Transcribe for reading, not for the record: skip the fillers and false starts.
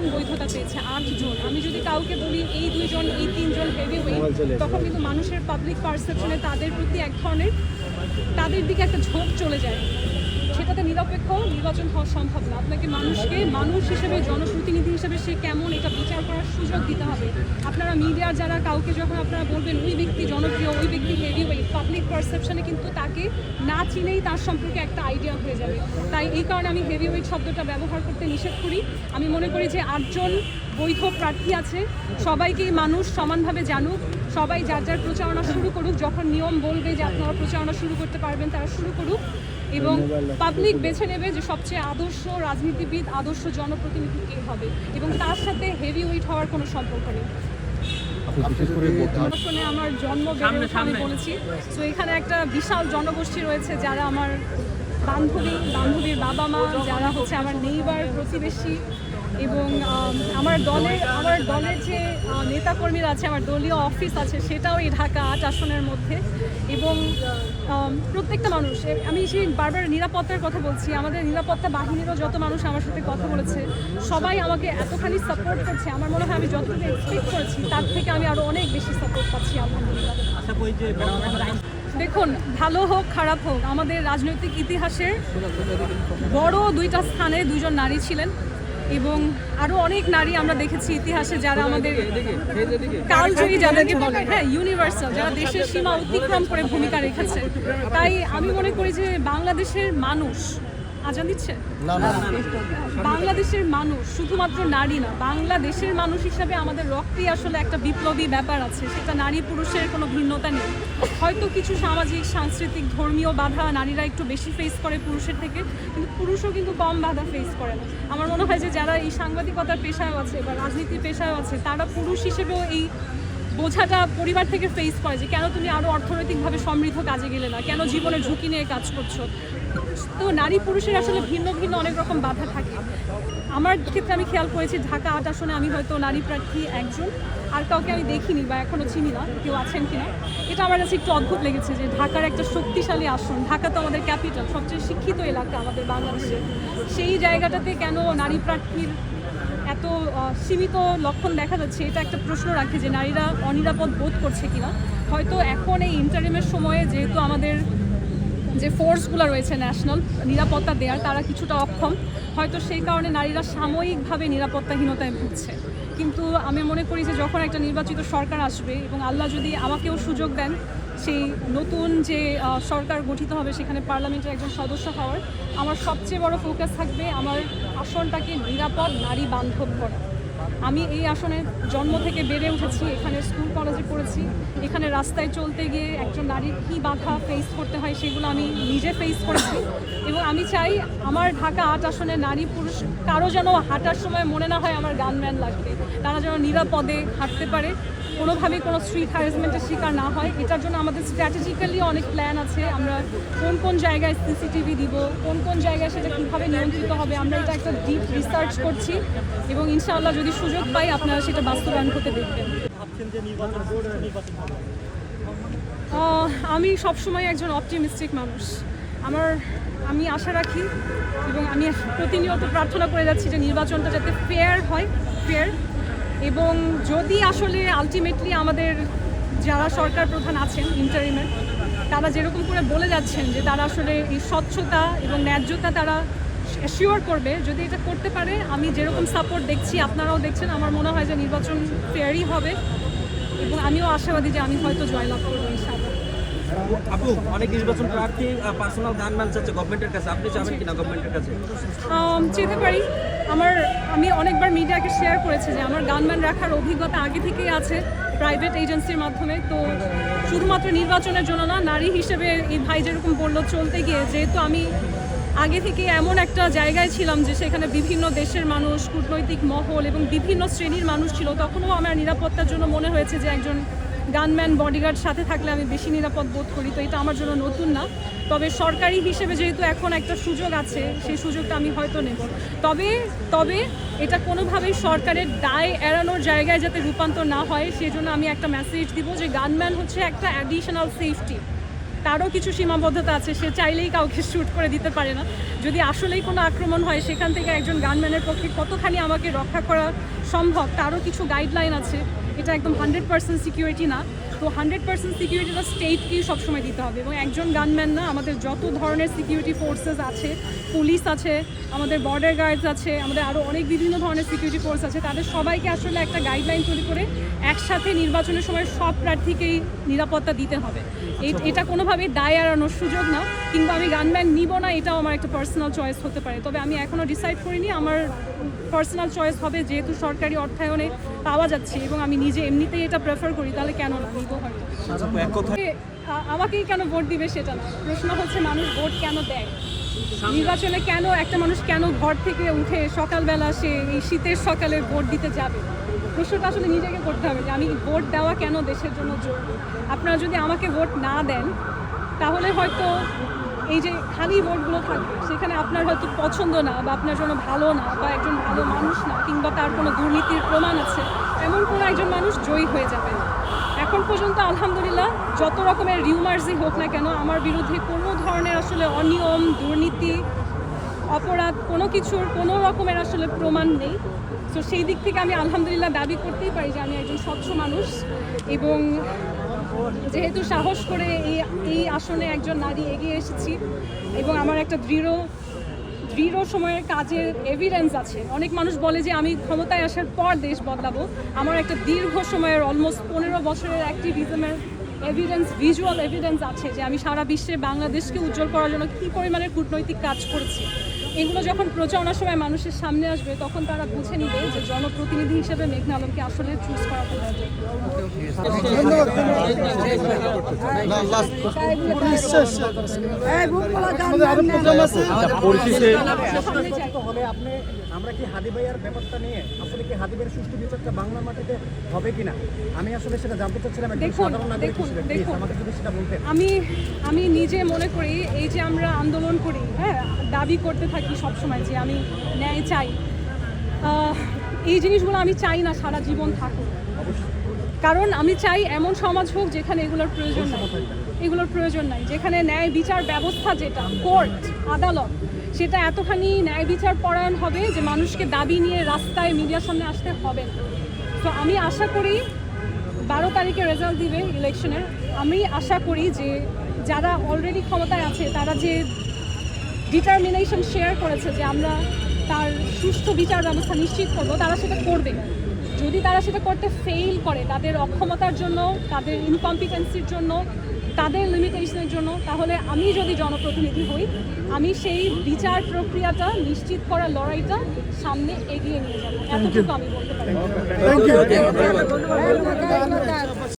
জন বৈধতা পেয়েছে, 8 জন। আমি যদি কাউকে বলি এই 2 জন, এই 3 জন হেভি ওয়েট, তখন কিন্তু মানুষের পাবলিক পারসেপশনে তাদের প্রতি এক ধরনের তাদের দিকে একটা ঝোঁক চলে যায়। সেটাতে নিরপেক্ষ নির্বাচন হওয়া সম্ভব না। আপনাকে মানুষকে মানুষ হিসেবে, জনপ্রতিনিধি হিসেবে সে কেমন এটা বিচার করার সুযোগ দিতে হবে। আপনারা মিডিয়ার যারা কাউকে যখন আপনারা বলবেন ওই ব্যক্তি জনপ্রিয়, ওই ব্যক্তি হেভি ওয়েট, পাবলিক পারসেপশনে কিন্তু তাকে না চিনেই তার সম্পর্কে একটা আইডিয়া হয়ে যাবে। তাই এই কারণে আমি হেভি ওয়েট শব্দটা ব্যবহার করতে নিষেধ করি। আমি মনে করি যে 8 জন বৈধ প্রার্থী আছে, সবাইকেই মানুষ সমানভাবে জানুক, সবাই যার যার প্রচারণা শুরু করুক। যখন নিয়ম বলবে যে আপনারা প্রচারণা শুরু করতে পারবেন, তারা শুরু করুক এবং পাবলিক বেছে নেবে যে সবচেয়ে আদর্শ রাজনীতিবিদ, আদর্শ জনপ্রতিনিধি কে হবে, এবং তার সাথে হেভি ওয়েট হওয়ার কোনো সম্পর্ক নেই। আসলে আমার জন্ম বেড়ে ওঠা আমি বলেছি, তো এখানে একটা বিশাল জনগোষ্ঠী রয়েছে যারা আমার বান্ধবীর বাবা মা, যারা হচ্ছে আমার নেইবার, প্রতিবেশী, এবং আমার দলের যে নেতাকর্মীরা আছে, আমার দলীয় অফিস আছে, সেটাও এই ঢাকা 8 আসনের মধ্যে। এবং প্রত্যেকটা মানুষ, আমি সেই বারবার নিরাপত্তার কথা বলছি, আমাদের নিরাপত্তা বাহিনীরও যত মানুষ আমার সাথে কথা বলেছে, সবাই আমাকে এতখানি সাপোর্ট করছে। আমার মনে হয় আমি যতটুকু এক্সপেক্ট করেছি তার থেকে আমি আরও অনেক বেশি সাপোর্ট পাচ্ছি আলহামদুলিল্লাহ। দেখুন, ভালো হোক খারাপ হোক, আমাদের রাজনৈতিক ইতিহাসের বড় 2টা স্থানে 2 জন নারী ছিলেন, এবং আরও অনেক নারী আমরা দেখেছি ইতিহাসে যারা আমাদের কালজয়ী, যাদেরকে বলে ইউনিভার্সাল, যারা দেশের সীমা অতিক্রম করে ভূমিকা রেখেছে। তাই আমি মনে করি যে বাংলাদেশের মানুষ, আজান দিচ্ছে, বাংলাদেশের মানুষ শুধুমাত্র নারী না, বাংলাদেশের মানুষ হিসাবে আমাদের রক্তেই আসলে একটা বিপ্লবী ব্যাপার আছে। সেটা নারী পুরুষের কোনো ভিন্নতা নেই। হয়তো কিছু সামাজিক, সাংস্কৃতিক, ধর্মীয় বাধা নারীরা একটু বেশি ফেস করে পুরুষের থেকে, কিন্তু পুরুষও কিন্তু কম বাধা ফেস করে না। আমার মনে হয় যে যারা এই সাংবাদিকতার পেশায় আছে বা রাজনীতির পেশায় আছে, তারা পুরুষ হিসেবেও এই বোঝাটা পরিবার থেকে ফেস করে যে কেন তুমি আরও অর্থনৈতিকভাবে সমৃদ্ধ কাজে গেলে না, কেন জীবনের ঝুঁকি নিয়ে কাজ করছো। তো নারী পুরুষের আসলে ভিন্ন ভিন্ন অনেক রকম বাধা থাকে। আমার ক্ষেত্রে আমি খেয়াল করেছি ঢাকা 8 আসনে আমি হয়তো নারী প্রার্থী একজন, আর কাউকে আমি দেখিনি বা এখনও চিনি না কেউ আছেন কিনা। এটা আমার কাছে একটু অদ্ভুত লেগেছে যে ঢাকার একটা শক্তিশালী আসন, ঢাকা তো আমাদের ক্যাপিটাল, সবচেয়ে শিক্ষিত এলাকা আমাদের বাংলাদেশে, সেই জায়গাটাতে কেন নারী প্রার্থীর এত সীমিত লক্ষণ দেখা যাচ্ছে, এটা একটা প্রশ্ন রাখে যে নারীরা অনিরাপদ বোধ করছে কিনা। হয়তো এখন এই ইন্টারিমের সময়ে যেহেতু আমাদের যে ফোর্সগুলো রয়েছে ন্যাশনাল নিরাপত্তা দেওয়ার, তারা কিছুটা অক্ষম, হয়তো সেই কারণে নারীরা সাময়িকভাবে নিরাপত্তাহীনতায় ভুগছে। কিন্তু আমি মনে করি যে যখন একটা নির্বাচিত সরকার আসবে এবং আল্লাহ যদি আমাকেও সুযোগ দেন সেই নতুন যে সরকার গঠিত হবে সেখানে পার্লামেন্টের একজন সদস্য হওয়ার, আমার সবচেয়ে বড় ফোকাস থাকবে আমার আসনটাকে নিরাপদ নারী বান্ধব করা। আমি এই আসনে জন্ম থেকে বেড়ে উঠেছি, এখানে স্কুল কলেজে পড়েছি, এখানে রাস্তায় চলতে গিয়ে একজন নারীর কী বাধা ফেস করতে হয় সেগুলো আমি নিজে ফেস করেছি। এবং আমি চাই আমার ঢাকা 8 আসনে নারী পুরুষ কারো যেন হাঁটার সময় মনে না হয় আমার গানম্যান লাগবে, তারা যেন নিরাপদে হাঁটতে পারে, কোনোভাবেই কোনো স্ট্রিট হ্যারাসমেন্টের শিকার না হয়। এটার জন্য আমাদের স্ট্র্যাটেজিক্যালি অনেক প্ল্যান আছে। আমরা কোন কোন জায়গায় সিসিটিভি দিব, কোন কোন জায়গায় সেটা কীভাবে নিয়ন্ত্রিত হবে, আমরা এটা একটা ডিপ রিসার্চ করছি এবং ইনশাআল্লাহ যদি সুযোগ পাই আপনারা সেটা বাস্তবায়ন করতে দেখবেন। আমি সবসময় একজন অপটিমিস্টিক মানুষ। আমি আশা রাখি এবং আমি প্রতিনিয়ত প্রার্থনা করে যাচ্ছি যে নির্বাচনটা যাতে ফেয়ার হয়, এবং যদি আসলে আলটিমেটলি আমাদের যারা সরকার প্রধান আছেন ইন্টারিমের, তারা যেরকম করে বলে যাচ্ছেন যে তারা আসলে এই স্বচ্ছতা এবং ন্যায্যতা তারা অ্যাসিওর করবে, যদি এটা করতে পারে, আমি যেরকম সাপোর্ট দেখছি আপনারাও দেখছেন, আমার মনে হয় যে নির্বাচন ফেয়ারই হবে এবং আমিও আশাবাদী যে আমি হয়তো জয়লাভ করবো ইনশাআল্লাহ। আপু, অনেক নির্বাচন প্রার্থী পার্সোনাল গানম্যান চাচ্ছে গভর্নমেন্টের কাছে, আপনি চাবেন কিনা গভর্নমেন্টের কাছে? যেতে পারি। আমি অনেকবার মিডিয়াকে শেয়ার করেছি যে আমার গানম্যান রাখার অভিজ্ঞতা আগে থেকেই আছে প্রাইভেট এজেন্সির মাধ্যমে। তো শুধুমাত্র নির্বাচনের জন্য না, নারী হিসেবে এই ভাই যেরকম বললো চলতে গিয়ে, যেহেতু আমি আগে থেকে এমন একটা জায়গায় ছিলাম যে সেখানে বিভিন্ন দেশের মানুষ, কূটনৈতিক মহল এবং বিভিন্ন শ্রেণীর মানুষ ছিল, তখনও আমার নিরাপত্তার জন্য মনে হয়েছে যে একজন গানম্যান বডিগার্ড সাথে থাকলে আমি বেশি নিরাপদ বোধ করি। তো এটা আমার জন্য নতুন না, তবে সরকারি হিসেবে যেহেতু এখন একটা সুযোগ আছে সেই সুযোগটা আমি হয়তো নেব। তবে এটা কোনোভাবেই সরকারের দায় এড়ানোর জায়গায় যাতে রূপান্তর না হয় সেজন্য আমি একটা মেসেজ দিব যে গানম্যান হচ্ছে একটা অ্যাডিশনাল সেফটি। তারও কিছু সীমাবদ্ধতা আছে, সে চাইলেই কাউকে শ্যুট করে দিতে পারে না। যদি আসলেই কোনো আক্রমণ হয় সেখান থেকে একজন গানম্যানের পক্ষে কতখানি আমাকে রক্ষা করা সম্ভব তারও কিছু গাইডলাইন আছে। এটা একদম 100% সিকিউরিটি না, তো 100% সিকিউরিটিটা স্টেটকেই সবসময় দিতে হবে। এবং একজন গানম্যান না, আমাদের যত ধরনের সিকিউরিটি ফোর্সেস আছে, পুলিশ আছে, আমাদের বর্ডার গার্ডস আছে, আমাদের আরও অনেক বিভিন্ন ধরনের সিকিউরিটি ফোর্স আছে, তাদের সবাইকে আসলে একটা গাইডলাইন তৈরি করে একসাথে নির্বাচনের সময় সব প্রার্থীকেই নিরাপত্তা দিতে হবে। এটা কোনোভাবেই দায় এড়ানোর সুযোগ না, কিংবা আমি গানম্যান নিব না এটাও আমার একটা পার্সোনাল চয়েস হতে পারে। তবে আমি এখনও ডিসাইড করিনি, আমার পার্সোনাল চয়েস হবে, যেহেতু সরকারি অর্থায়নে পাওয়া যাচ্ছে এবং আমি নিজে এমনিতেই এটা প্রেফার করি, তাহলে কেন না নিব হয়তো। আমাকেই কেন ভোট দিবে সেটা না, প্রশ্ন হচ্ছে মানুষ ভোট কেন দেয় নির্বাচনে, কেন একটা মানুষ কেন ঘর থেকে উঠে সকালবেলা সে এই শীতের সকালে ভোট দিতে যাবে। প্রশ্নটা আসলে নিজেকে করতে হবে যে আমি ভোট দেওয়া কেন দেশের জন্য জরুরি। আপনারা যদি আমাকে ভোট না দেন তাহলে হয়তো এই যে খালি ভোটগুলো থাকবে সেখানে আপনার হয়তো পছন্দ না বা আপনার জন্য ভালো না বা একজন ভালো মানুষ না কিংবা তার কোনো দুর্নীতির প্রমাণ আছে এমন কোনো একজন মানুষ জয়ী হয়ে যাবে। এখন পর্যন্ত আলহামদুলিল্লাহ যত রকমের রিউমার্সই হোক না কেন আমার বিরুদ্ধে কোনো ধরনের আসলে অনিয়ম, দুর্নীতি, অপরাধ কোনো কিছুর কোনো রকমের আসলে প্রমাণ নেই। তো সেই দিক থেকে আমি আলহামদুলিল্লাহ দাবি করতেই পারি যে আমি একজন স্বচ্ছ মানুষ, এবং যেহেতু সাহস করে এই আসনে একজন নারী এগিয়ে এসেছি এবং আমার একটা দৃঢ় সময়ের কাজের এভিডেন্স আছে। অনেক মানুষ বলে যে আমি ক্ষমতায় আসার পর দেশ বদলাবো, আমার একটা দীর্ঘ সময়ের অলমোস্ট 15 বছরের অ্যাক্টিভিজমের এভিডেন্স, ভিজুয়াল এভিডেন্স আছে যে আমি সারা বিশ্বে বাংলাদেশকে উজ্জ্বল করার জন্য কী পরিমাণের কূটনৈতিক কাজ করেছি। এগুলো যখন প্রচারণার সময় মানুষের সামনে আসবে তখন তারা বুঝে নিবে যে জনপ্রতিনিধি হিসেবে মেঘনা আলমকে আসলে চুজ করাতে হবে। আমরা কি হাদি ভাইয়ার ব্যাপারটা নিয়ে আসলে কি হাদি ভাইয়ের সুষ্ঠু বিচারটা বাংলা মাটিতে হবে কিনা আমি আসলে সেটা জানতে চাচ্ছিলাম। আমি নিজে মনে করি এই যে আমরা আন্দোলন করি, হ্যাঁ, দাবি করতে থাকি সবসময় যে আমি ন্যায় চাই, এই জিনিসগুলো আমি চাই না সারা জীবন থাকুক। কারণ আমি চাই এমন সমাজ হোক যেখানে এগুলোর প্রয়োজন নাই, যেখানে ন্যায় বিচার ব্যবস্থা, যেটা কোর্ট আদালত, সেটা এতখানি ন্যায় বিচার পরায়ণ হবে যে মানুষকে দাবি নিয়ে রাস্তায় মিডিয়ার সামনে আসতে হবে না। তো আমি আশা করি 12 তারিখে রেজাল্ট দিবে ইলেকশনের, আমি আশা করি যে যারা অলরেডি ক্ষমতায় আছে তারা যে ডিটারমিনেশন শেয়ার করেছে যে আমরা তার সুষ্ঠু বিচার ব্যবস্থা নিশ্চিত করব, তারা সেটা করবে। যদি তারা সেটা করতে ফেইল করে তাদের অক্ষমতার জন্য, তাদের ইনকম্পিটেন্সির জন্য, তাদের লিমিটেশনের জন্য, তাহলে আমি যদি জনপ্রতিনিধি হই আমি সেই বিচার প্রক্রিয়াটা নিশ্চিত করার লড়াইটা সামনে এগিয়ে নিয়ে যাব, এতটুকু আমি বলতে পারি।